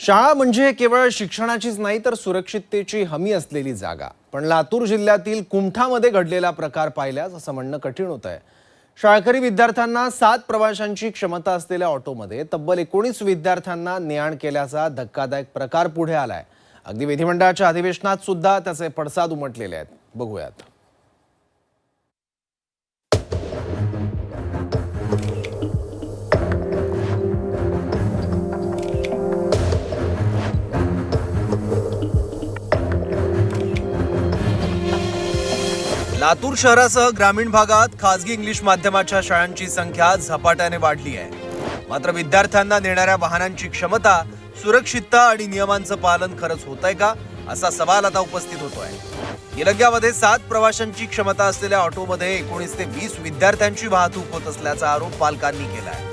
शाळा म्हणजे केवळ शिक्षणाचीच नाही तर सुरक्षिततेची हमी असलेली जागा. पण लातूर जिल्ह्यातील कुमठामध्ये घडलेला प्रकार पाहिल्यास असं म्हणणं कठीण होतंय. शाळकरी विद्यार्थ्यांना 7 प्रवाशांची क्षमता असलेल्या ऑटोमध्ये तब्बल 19 विद्यार्थ्यांना ने-आण केल्याचा धक्कादायक प्रकार पुढे आलाय. अगदी विधिमंडळाच्या अधिवेशनात सुद्धा त्याचे पडसाद उमटलेले आहेत. बघूयात. लातूर शहरासह ग्रामीण भागात खासगी इंग्लिश माध्यमाच्या शाळांची संख्या झपाट्याने वाढली आहे. मात्र विद्यार्थ्यांना नेणाऱ्या वाहनांची क्षमता, सुरक्षितता आणि नियमांचं पालन खरंच होतंय का, असा सवाल आता उपस्थित होतोय. येलग्यामध्ये 7 प्रवाशांची क्षमता असलेल्या ऑटोमध्ये 19 ते 20 विद्यार्थ्यांची वाहतूक होत असल्याचा आरोप पालकांनी केलाय.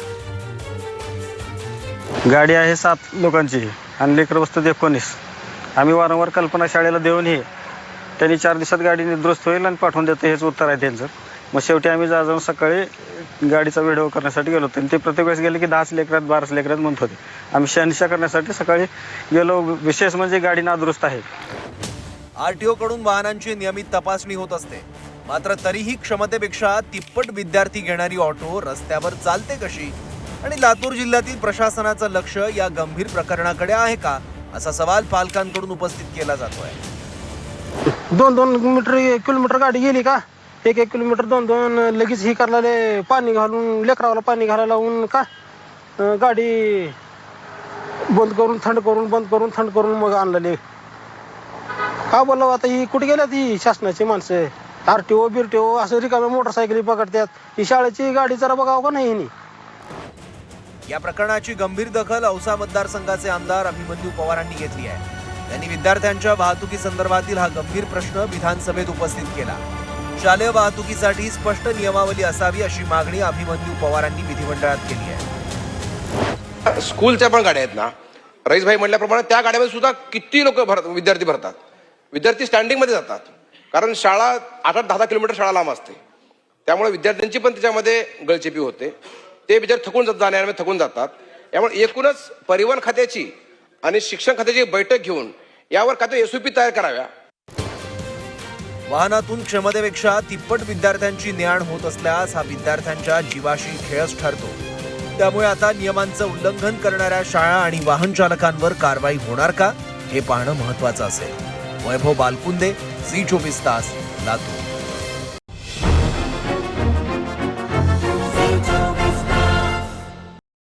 गाडी आहे 7 लोकांची आणि लेकर बसतात 19. आम्ही वारंवार कल्पना शाळेला देऊनही त्यांनी 4 दिवसात गाडी दुरुस्त होईल आणि पाठवून देते, हेच उत्तर आहे त्यांचं. मग शेवटी आम्ही जाऊन सकाळी गाडीचा व्हिडिओ करण्यासाठी गेलो होतो. ते प्रत्येक वेळेस गेले की 10 लेकरात 12 लेकरात म्हणत होते. आम्ही शहानिशा करण्यासाठी सकाळी गेलो. विशेष म्हणजे गाडी नादुरुस्त आहे. आरटीओ कडून वाहनांची नियमित तपासणी होत असते. मात्र तरीही क्षमतेपेक्षा तिप्पट विद्यार्थी घेणारी ऑटो रस्त्यावर चालते कशी? आणि लातूर जिल्ह्यातील प्रशासनाचं लक्ष या गंभीर प्रकरणाकडे आहे का, असा सवाल पालकांकडून उपस्थित केला जातोय. 2 किलोमीटर गाडी गेली का, 1 किलोमीटर 2 लगेच ही करायला पाणी घालून, लेकराला पाणी घालायला लावून का गाडी बंद करून थंड करून बंद करून थंड करून मग आणलेले का बोलावं. आता ही कुठे गेल्यात ही शासनाची माणसं? आरटीओ बिरटीओ असं रिकाम्या मोटरसायकली पकडतात. ही शाळेची गाडी जरा बघावं का नाही? या प्रकरणाची गंभीर दखल औसा मतदारसंघाचे आमदार अभिमन्यू पवारांनी घेतली आहे. त्यांनी विद्यार्थ्यांच्या वाहतुकी संदर्भातील हा गंभीर प्रश्न विधानसभेत उपस्थित केला. शालेय वाहतुकीसाठी स्पष्ट नियमावली असावी अशी मागणी अभिमन्यू पवारांनी विधिमंडळात केली आहे. स्कूलच्या पण गाड्या आहेत ना, रईसभाई म्हटल्याप्रमाणे त्या गाड्यामध्ये सुद्धा किती लोक विद्यार्थी भरतात. विद्यार्थी स्टँडिंग मध्ये जातात, कारण शाळा 8-10 किलोमीटर शाळा लांब असते. त्यामुळे विद्यार्थ्यांची पण त्याच्यामध्ये गळचेपी होते. ते विद्यार्थी जाण्यामध्ये थकून जातात. यामुळे एकूणच परिवहन खात्याची आणि शिक्षण खात्याची बैठक घेऊन यावर काय एसओपी तयार कराव्या. वाहनातून क्षमतेपेक्षा तिप्पट विद्यार्थ्यांची ने-आण होत असल्यास हा विद्यार्थ्यांच्या जीवाशी खेळच ठरतो. त्यामुळे आता नियमांचं उल्लंघन करणाऱ्या शाळा आणि वाहन चालकांवर कारवाई होणार का, हे पाहणं महत्त्वाचं असेल. वैभव बालकुंदे, झी 24 तास, लातूर.